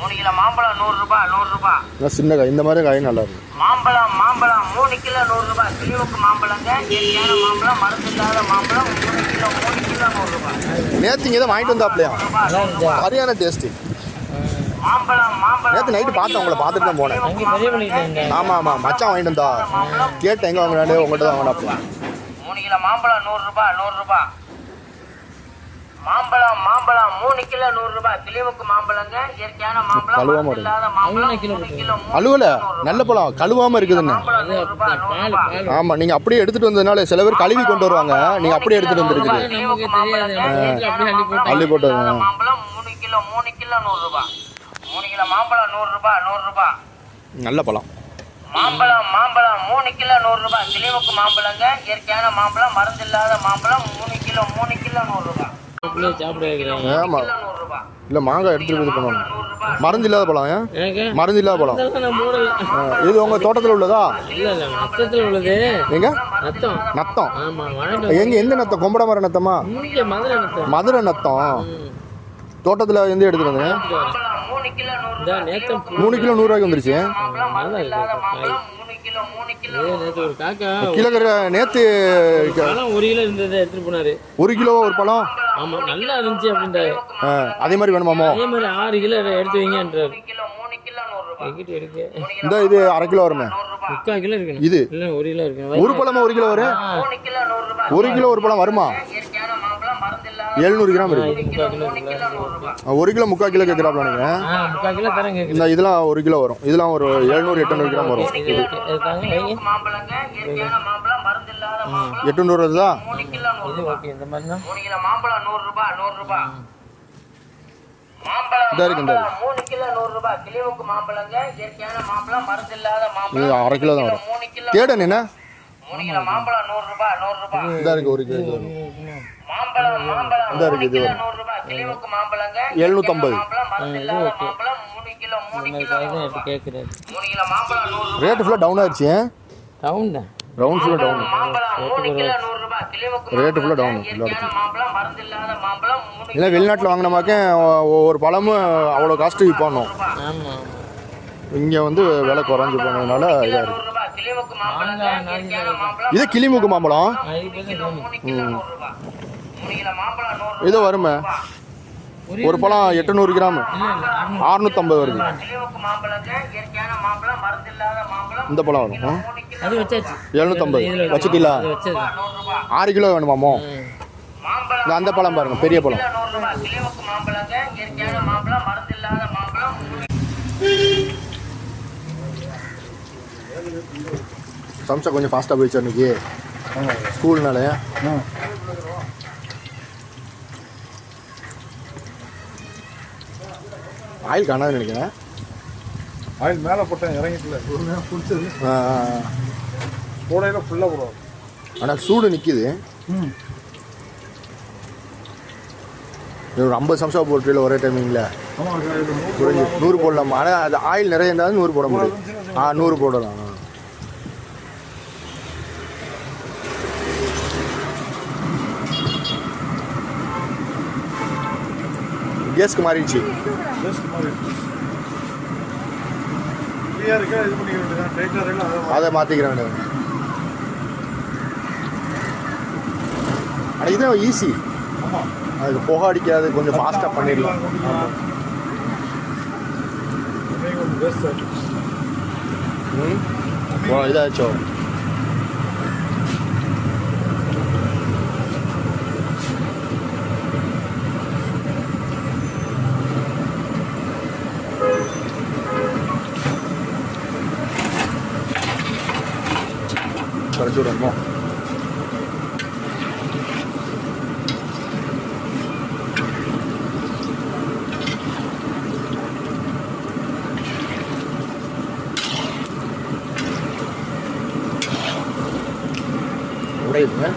Speaker 5: 3 கிலோ மாம்பழம் 100 ரூபாய் 100 ரூபாய்.
Speaker 3: சின்ன காய் இந்த மாதிரி காய் நல்லா இருக்கும்.
Speaker 5: மாம்பழம் 3 கிலோ 100 ரூபாய். கிளிமுக்கு மாம்பழங்க, இயற்கையான மாம்பழம், மருந்து இல்லாத மாம்பழம் 3 கிலோ 100 ரூபாய்.
Speaker 3: நேற்று இங்கே தான் வாங்கிட்டு வந்தாப்லையா? சரியான டேஸ்ட்டு.
Speaker 5: மாம்பழம்
Speaker 3: நேற்று நைட்டு பார்த்தேன், உங்களை பார்த்துட்டு தான் போனேன். ஆமாம் மச்சான் வாங்கிட்டு வந்தா கேட்டேன் எங்கே வாங்கினாலே உங்கள்கிட்ட தான் வாங்கினாப்ல.
Speaker 5: 3 கிலோ மாம்பழம் 100 ரூபாய் 100 ரூபாய். மாம்பழம் 3 கிலோ 100 ரூபாய். கிளிமுக்கு மாம்பழங்க, இயற்கையான மாம்பழம்,
Speaker 3: கழுவாம
Speaker 5: மருந்து இல்லாத மாம்பழம் 3 கிலோ
Speaker 3: கழுவல நல்ல பழம் கழுவாமல் இருக்குதுன்னு.
Speaker 5: 100 ரூபாய் 100 ரூபாய்.
Speaker 3: ஆமாம் நீங்கள் அப்படியே எடுத்துகிட்டு வந்ததுனால சில பேர் கழுவி கொண்டு வருவாங்க, நீங்கள் அப்படியே எடுத்துகிட்டு வந்துருக்குது.
Speaker 5: கிளிமுக்கு மாம்பழங்க, இயற்கையான மாம்பழம்,
Speaker 3: அள்ளி போட்டு
Speaker 5: மருந்து இல்லாத மாம்பழம் 3 கிலோ 100 ரூபாய். 3 கிலோ மாம்பழம் 100 ரூபாய் 100 ரூபாய்.
Speaker 3: நல்ல பழம்.
Speaker 5: மாம்பழம் 3 கிலோ 100 ரூபாய். கிளிமுக்கு மாம்பழங்க, இயற்கையான மாம்பழம், மருந்து இல்லாத மாம்பழம் 3 கிலோ 100 ரூபாய்.
Speaker 3: ஆமாம் இல்லை மாங்காய் எடுத்துகிட்டு இது பண்ணணும். மருந்து இல்லாத பழம் ஏன் மருந்து இல்லாத பழம் இது உங்கள் தோட்டத்தில் உள்ளதா? எங்க நத்தம் எங்க எந்த நத்தம்? கொம்பட மர நத்தமா? மதுரை நத்தம். தோட்டத்தில் எந்த எடுத்துட்டு வந்தேன்?
Speaker 5: 3 கிலோ 100 ரூபாய்.
Speaker 3: 3 கிலோ 100 ரூபாய்க்கு வந்துருச்சு. கிலோ நேத்து
Speaker 6: 1 கிலோ இருந்ததை எடுத்துட்டு போனாரு.
Speaker 3: 1 கிலோ ஒரு பழம்.
Speaker 6: ஆமா நல்லா இருந்துச்சு அப்படின்றாரு.
Speaker 3: அதே மாதிரி வேணுமாமோ?
Speaker 6: அதே மாதிரி 6 கிலோ எடுத்து வைங்கன்றாரு.
Speaker 5: 3 கிலோ 100 ரூபாய்.
Speaker 6: எங்கிட்ட இருக்கு
Speaker 3: இந்த இது 1/2 கிலோ வருமே.
Speaker 6: 3/4 கிலோ இருக்கு.
Speaker 3: இது
Speaker 6: இல்ல 1 கிலோ இருக்கு.
Speaker 3: ஒரு பழமா 1 கிலோ வரும்?
Speaker 5: 3 கிலோ 100 ரூபாய்.
Speaker 3: 1 கிலோ ஒரு பழம் வருமா?
Speaker 5: இயற்கையான மாம்பழம், மருந்து இல்லாத
Speaker 3: 700 கிராம் இருக்கு.
Speaker 5: 3 கிலோ 100 ரூபாய்.
Speaker 3: 1 கிலோ 3/4 கிலோ கேட்குறாப்ல நீங்க?
Speaker 6: 3/4 கிலோ தரேன் கேக்குது.
Speaker 3: இந்த இதெல்லாம் 1 கிலோ வரும். இதெல்லாம் ஒரு 700-800 கிராம் வரும்.
Speaker 5: மாம்பழங்க, இயற்கையான மாம்பழம், மருந்து இல்லாத மாம்பழம்
Speaker 3: 800 வருதா?
Speaker 5: 3 கிலோ 100 ரூபாய்.
Speaker 6: ஓகே இந்த மாதிரி தான்.
Speaker 5: 3 கிலோ மாம்பழம் 100 ரூபாய் 100 ரூபாய். மாம்பழம்
Speaker 3: இந்த இருக்கு, இந்த
Speaker 5: 3 கிலோ 100 ரூபாய். கிளிமுக்கு மாம்பழங்க, இயற்கையான மாம்பழம், மருந்து இல்லாத
Speaker 3: இது
Speaker 5: மாம்பழம்
Speaker 3: 1/2 கிலோ தான் வரும்.
Speaker 5: 3 கிலோ
Speaker 3: தேடன் என்ன?
Speaker 5: 3 கிலோ மாம்பழம் 100 ரூபாய் 100 ரூபாய்.
Speaker 3: இந்த இருக்கு 1 கிலோ வரும்.
Speaker 5: மாம்பழம்
Speaker 3: இந்த இருக்கு,
Speaker 5: 3
Speaker 3: இது
Speaker 5: கிலோ
Speaker 3: வரும்.
Speaker 5: 100 ரூபாய். கிளிமுக்கு மாம்பழங்க,
Speaker 3: 750.
Speaker 5: மாம்பழம், மருந்து இல்லாத மாம்பழம் 3 கிலோ 100 ரூபாய்.
Speaker 6: கேக்குறாரு.
Speaker 5: 3 கிலோ மாம்பழம் 100 ரூபாய்.
Speaker 3: ரேட்டு ஃபுல்லாக டவுன் ஆயிடுச்சு.
Speaker 6: டவுன் தான்.
Speaker 3: ரவுண்ட் ஃபுல்லாக டவுன்.
Speaker 5: மாம்பழம் 3 கிலோ 100 ரூபாய். கிளிமுக்கு
Speaker 3: ரேட்டு ஃபுல்லாக டவுன்.
Speaker 5: இயற்கையான மாம்பழம், மருந்து இல்லாத மாம்பழம் 3
Speaker 3: இல்லை வெளிநாட்டில் வாங்கினமாக்க ஒவ்வொரு பழமும் அவ்வளோ காஸ்ட்டு விற்பானோம்.
Speaker 6: ஆமா
Speaker 3: இங்கே வந்து விலை குறைஞ்சி போனதுனால இதாக இருக்குது.
Speaker 5: 100 ரூபாய். கிளிமுக்கு மாம்பழங்க, இயற்கையான மாம்பழம்,
Speaker 3: இது கிளிமூக்கு மாம்பழம்.
Speaker 5: 3 கிலோ 100 ரூபாய். 3 கிலோ மாம்பழம் 100
Speaker 3: இது வருமே ஒரு பழம் 800 கிராம் 650 வருது.
Speaker 5: கிளிமுக்கு மாம்பழங்க, இயற்கையான மாம்பழம், மருந்து இல்லாத மாம்பழம்
Speaker 3: இந்த பழம் வரும்
Speaker 6: அது வச்சாச்சு.
Speaker 3: 750 வச்சுட்டீங்களா?
Speaker 6: அது வச்சது
Speaker 3: 6 கிலோ வேணுமாமோ?
Speaker 5: மாம்பழம்
Speaker 3: இந்த அந்த பழம் பாருங்க, பெரிய பழம்.
Speaker 5: 100 ரூபாய். கிளிமுக்கு மாம்பழங்க, இயற்கையான மாம்பழம், மருந்து இல்லாத மாம்பழம் 3
Speaker 3: சம்சா கொஞ்சம் ஃபாஸ்ட்டாக போயிடுச்சு அன்றைக்கி ஸ்கூல்னால. ஆயில் காணாதுன்னு நினைக்கிறேன்.
Speaker 4: ஆயில் மேலே போட்டேன் இறங்கிட்டுல ஒரு நேரம் பிடிச்சது போடையில் ஃபுல்லாக போடுவாங்க.
Speaker 3: ஆனால் சூடு நிற்கிது. ஒரு 50 சம்சா போட்டுல ஒரே டைமிங்கில்
Speaker 4: ஆமாம்
Speaker 3: 100 போடலாம். ஆனால் அது ஆயில் நிறைய இருந்தாலும் 100 போட முடியும். 100 போடலாம். கேஸ்க்கு மாறிடுச்சு.
Speaker 4: ஜஸ்ட் மாதிரி ஃப்ரீயாக இருக்கா இது பண்ணிக்க வேண்டியதான். டைட்டாக
Speaker 3: அதை மாற்றிக்கிற வேண்டியது. ஆனால் இதுதான் ஈஸி. அதுக்கு புகை அடிக்காது, கொஞ்சம் ஃபாஸ்ட்டாக பண்ணிடலாம். இதாச்சோ குறைச்சி விடணுமோ? உடையுதுங்க.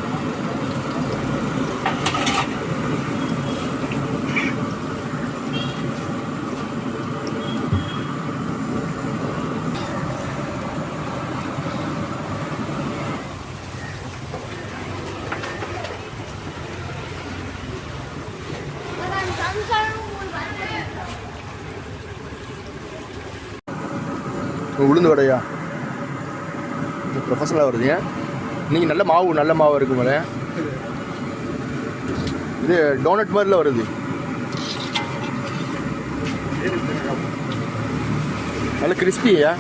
Speaker 3: உளுந்து வடையா ப்ரொஃபஷனலாக வருதுங்க. நீங்கள் நல்ல மாவு இருக்கும் போல. இது டோனட் மாதிரில வருது. நல்ல கிறிஸ்பியா.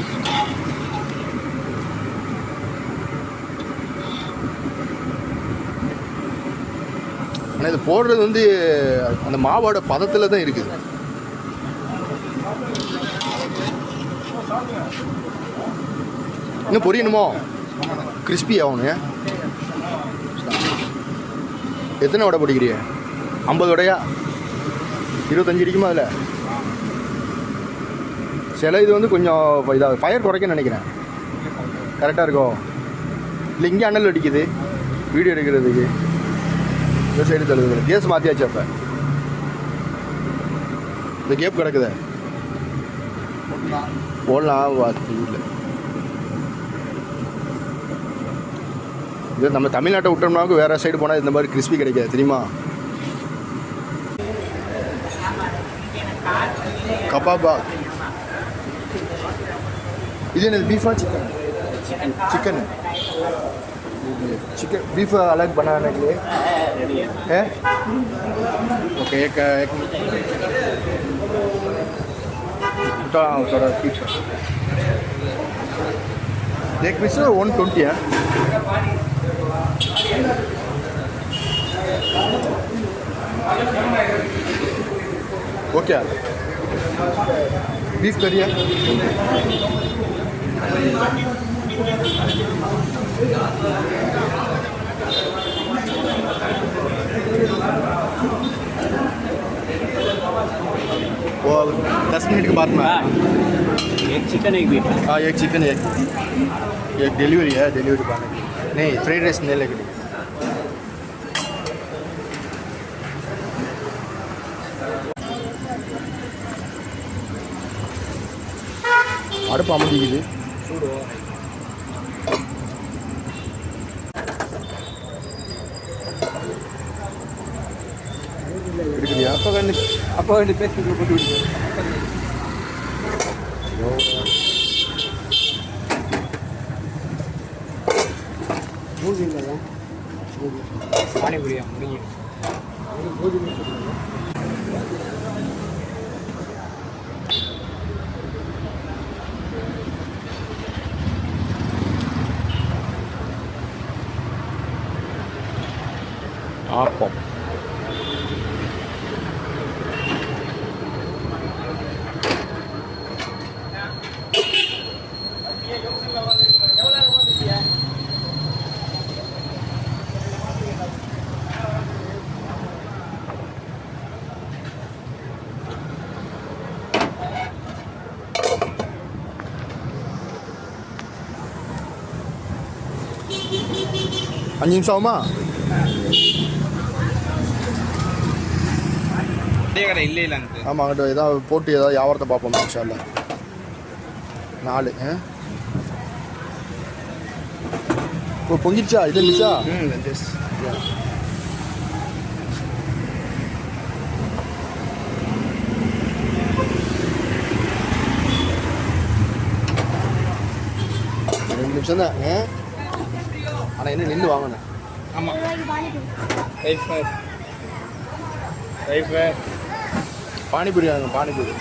Speaker 3: ஆனால் இது போடுறது வந்து அந்த மாவோட பதத்தில் தான் இருக்குது. இன்னும் பொரியணுமோ? கிறிஸ்பி ஆகணுங்க. எத்தனை வடை பிடிக்கிறீங்க? 50 வடையா? 25 அடிக்குமா அதில்? சில இது வந்து கொஞ்சம் இதாக ஃபயர் குறைக்க நினைக்கிறேன். கரெக்டாக இருக்கும். இல்லை இங்கே அனல் அடிக்குது வீடியோ எடுக்கிறதுக்கு. இந்த சைடு தள்ளுது. கேஸ் மாற்றியாச்சு. அப்போ இந்த கேப் கிடக்குது. போடலாம். இல்லை இது நம்ம தமிழ்நாட்டை விட்டோம்னாக்கு வேறு சைடு போனால் இந்த மாதிரி கிறிஸ்பி கிடைக்காது தெரியுமா? கபாபா. இது என்னது? FIFA chicken? चिकन बीफ अलग बनाने के लिए है? ओके. एक थोड़ा पीछे एक पीस 120 है. ओके. बीफ करिए. वो 10 मिनट के बाद में
Speaker 7: एक चिकन एक बीफ.
Speaker 3: हाँ एक चिकन एक डिलीवरी है. डिलीवरी पाने नहीं फ्राइड राइस नहीं लेके. அடுப்பு அமர்ந்திக்குது. எடுக்கலையா?
Speaker 7: அப்போ வந்து பேசிட்டு போட்டு விடுங்க. பானிபுரியா முடியும்.
Speaker 3: ஆப்பம். அஞ்சு நிமிஷம் ஆகுமா?
Speaker 7: கடை இல்லை இல்லைங்க.
Speaker 3: ஆமாம் அங்கிட்ட ஏதாவது போட்டு ஏதாவது வியாபாரத்தை பார்ப்போம். இன்ஷா அல்லாஹ். 4 இப்போ பொங்கிடுச்சா? இது இருந்துச்சா? நிமிஷம் தான். ஆனால் என்ன நின்று வாங்கினேன்.
Speaker 7: ஆமாம் ரைஃபர்
Speaker 3: பானிபூரி வாங்க பானிபூரி.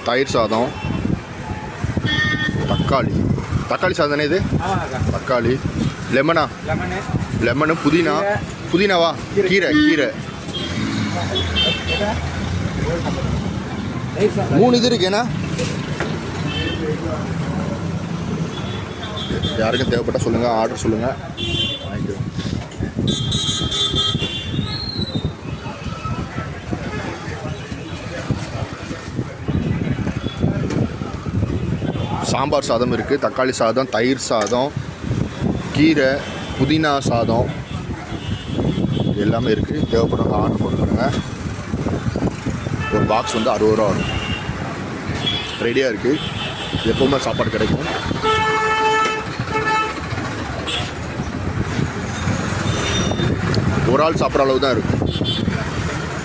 Speaker 3: தயிர் சாதம், தக்காளி சாதம் தானே இது?
Speaker 7: ஆமாக்கா.
Speaker 3: தக்காளி, லெமனா, லெமனு, புதினாவா, கீரை 3 இது இருக்கேண்ணா. யாருக்கும் தேவைப்பட்டால் சொல்லுங்கள், ஆர்டர் சொல்லுங்கள், வாங்கிக்கிறோம். சாம்பார் சாதம் இருக்குது, தக்காளி சாதம், தயிர் சாதம், கீரை, புதினா சாதம் எல்லாமே இருக்குது. தேவைப்படுறவங்க ஆர்டர் போட்டு பண்ணுங்கள். ஒரு பாக்ஸ் வந்து 60 ரூபா வரும். ரெடியாக இருக்குது. எப்போவுமே சாப்பாடு கிடைக்கும். ஒரு ஆள் சாப்பிட்ற அளவு தான் இருக்கும்.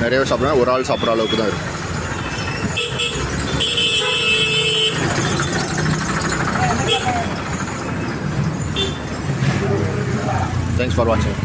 Speaker 3: நிறையவே சாப்பிட்றேன், ஒரு ஆள் சாப்பிட்ற அளவுக்கு தான் இருக்கும். Thanks for watching.